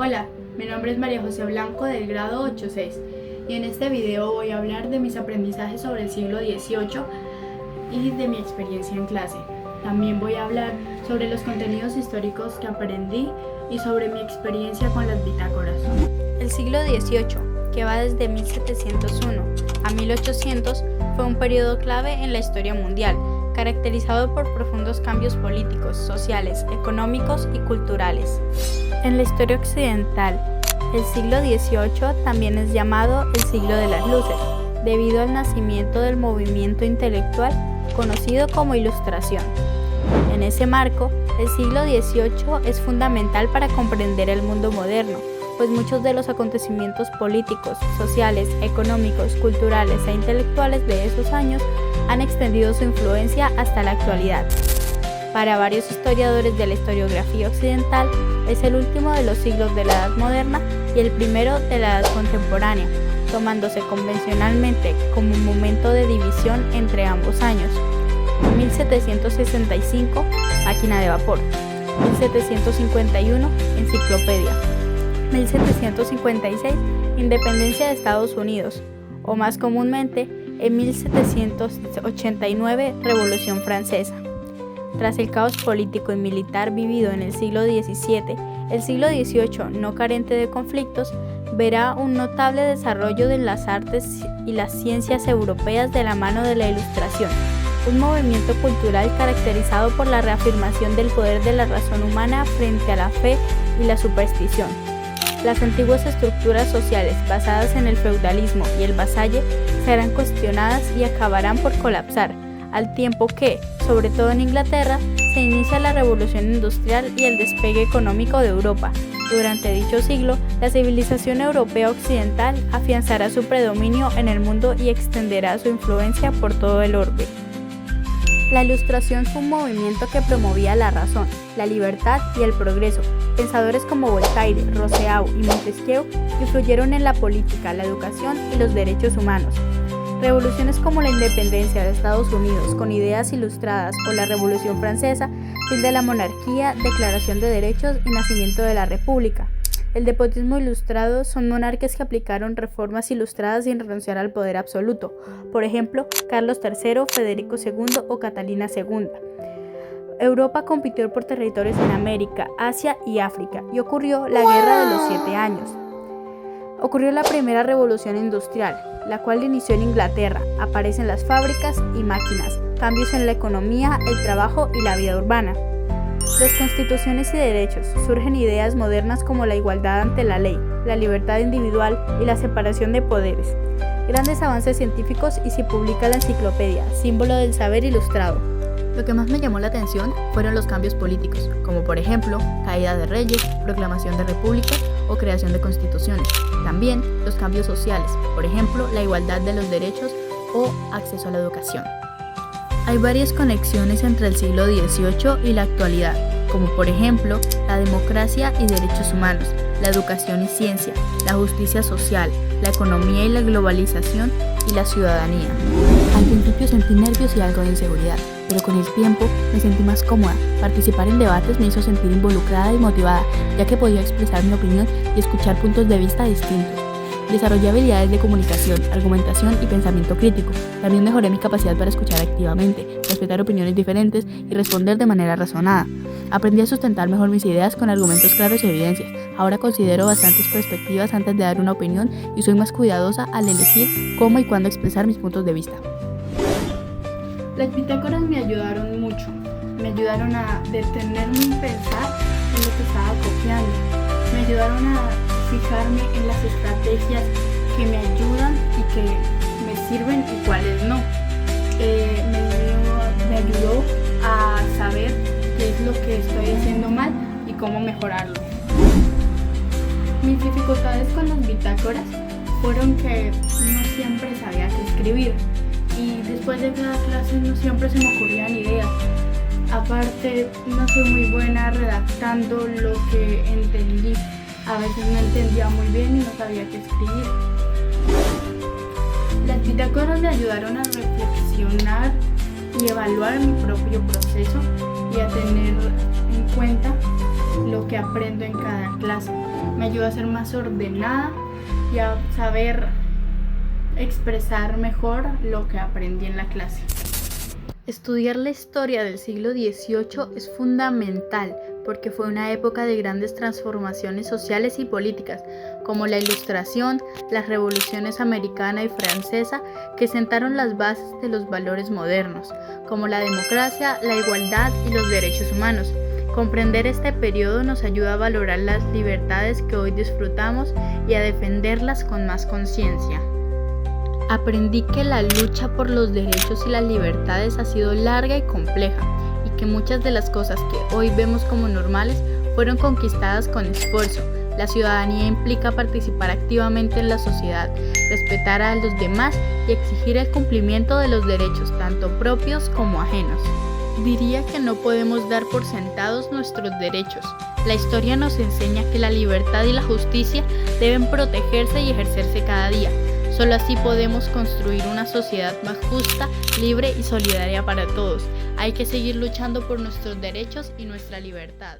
Hola, mi nombre es María José Blanco del grado 8-6 y en este video voy a hablar de mis aprendizajes sobre el siglo XVIII y de mi experiencia en clase. También voy a hablar sobre los contenidos históricos que aprendí y sobre mi experiencia con las bitácoras. El siglo XVIII, que va desde 1701 a 1800, fue un periodo clave en la historia mundial, caracterizado por profundos cambios políticos, sociales, económicos y culturales. En la historia occidental, el siglo XVIII también es llamado el siglo de las luces, debido al nacimiento del movimiento intelectual conocido como Ilustración. En ese marco, el siglo XVIII es fundamental para comprender el mundo moderno, pues muchos de los acontecimientos políticos, sociales, económicos, culturales e intelectuales de esos años han extendido su influencia hasta la actualidad. Para varios historiadores de la historiografía occidental, es el último de los siglos de la Edad Moderna y el primero de la Edad Contemporánea, tomándose convencionalmente como un momento de división entre ambos años. 1765, máquina de vapor. 1751, enciclopedia. 1756, independencia de Estados Unidos, o más comúnmente, en 1789, Revolución Francesa. Tras el caos político y militar vivido en el siglo XVII, el siglo XVIII, no carente de conflictos, verá un notable desarrollo de las artes y las ciencias europeas de la mano de la Ilustración, un movimiento cultural caracterizado por la reafirmación del poder de la razón humana frente a la fe y la superstición. Las antiguas estructuras sociales basadas en el feudalismo y el vasalle serán cuestionadas y acabarán por colapsar, al tiempo que, sobre todo en Inglaterra, se inicia la revolución industrial y el despegue económico de Europa. Durante dicho siglo, la civilización europea occidental afianzará su predominio en el mundo y extenderá su influencia por todo el orbe. La Ilustración fue un movimiento que promovía la razón, la libertad y el progreso. Pensadores como Voltaire, Rousseau y Montesquieu influyeron en la política, la educación y los derechos humanos. Revoluciones como la independencia de Estados Unidos con ideas ilustradas o la Revolución Francesa, fin de la monarquía, declaración de derechos y nacimiento de la República. El despotismo ilustrado son monarcas que aplicaron reformas ilustradas sin renunciar al poder absoluto, por ejemplo, Carlos III, Federico II o Catalina II. Europa compitió por territorios en América, Asia y África, y ocurrió la Guerra de los 7 años. Ocurrió la primera revolución industrial, la cual inició en Inglaterra. Aparecen las fábricas y máquinas, cambios en la economía, el trabajo y la vida urbana. Las constituciones y derechos, surgen ideas modernas como la igualdad ante la ley, la libertad individual y la separación de poderes. Grandes avances científicos y se publica la enciclopedia, símbolo del saber ilustrado. Lo que más me llamó la atención fueron los cambios políticos, como por ejemplo, caída de reyes, proclamación de república o creación de constituciones. También los cambios sociales, por ejemplo, la igualdad de los derechos o acceso a la educación. Hay varias conexiones entre el siglo XVIII y la actualidad, como por ejemplo, la democracia y derechos humanos, la educación y ciencia, la justicia social, la economía y la globalización y la ciudadanía. Al principio sentí nervios y algo de inseguridad, pero con el tiempo me sentí más cómoda. Participar en debates me hizo sentir involucrada y motivada, ya que podía expresar mi opinión y escuchar puntos de vista distintos. Desarrollé habilidades de comunicación, argumentación y pensamiento crítico. También mejoré mi capacidad para escuchar activamente, respetar opiniones diferentes y responder de manera razonada. Aprendí a sustentar mejor mis ideas con argumentos claros y evidencias. Ahora considero bastantes perspectivas antes de dar una opinión y soy más cuidadosa al elegir cómo y cuándo expresar mis puntos de vista. Las bitácoras me ayudaron mucho. Me ayudaron a detenerme y pensar en lo que estaba copiando. Me ayudaron a fijarme en las estrategias que me ayudan y que me sirven y cuáles no. Me ayudó a saber qué es lo que estoy haciendo mal y cómo mejorarlo. Mis dificultades con las bitácoras fueron que no siempre sabía qué escribir y después de cada clase no siempre se me ocurrían ideas. Aparte, no soy muy buena redactando lo que entendí. A veces no entendía muy bien y no sabía qué escribir. Las bitácoras me ayudaron a reflexionar y evaluar mi propio proceso y a tener en cuenta lo que aprendo en cada clase. Me ayuda a ser más ordenada y a saber expresar mejor lo que aprendí en la clase. Estudiar la historia del siglo XVIII es fundamental porque fue una época de grandes transformaciones sociales y políticas, como la Ilustración, las revoluciones americana y francesa, que sentaron las bases de los valores modernos, como la democracia, la igualdad y los derechos humanos. Comprender este periodo nos ayuda a valorar las libertades que hoy disfrutamos y a defenderlas con más conciencia. Aprendí que la lucha por los derechos y las libertades ha sido larga y compleja, y que muchas de las cosas que hoy vemos como normales fueron conquistadas con esfuerzo. La ciudadanía implica participar activamente en la sociedad, respetar a los demás y exigir el cumplimiento de los derechos, tanto propios como ajenos. Diría que no podemos dar por sentados nuestros derechos. La historia nos enseña que la libertad y la justicia deben protegerse y ejercerse cada día. Solo así podemos construir una sociedad más justa, libre y solidaria para todos. Hay que seguir luchando por nuestros derechos y nuestra libertad.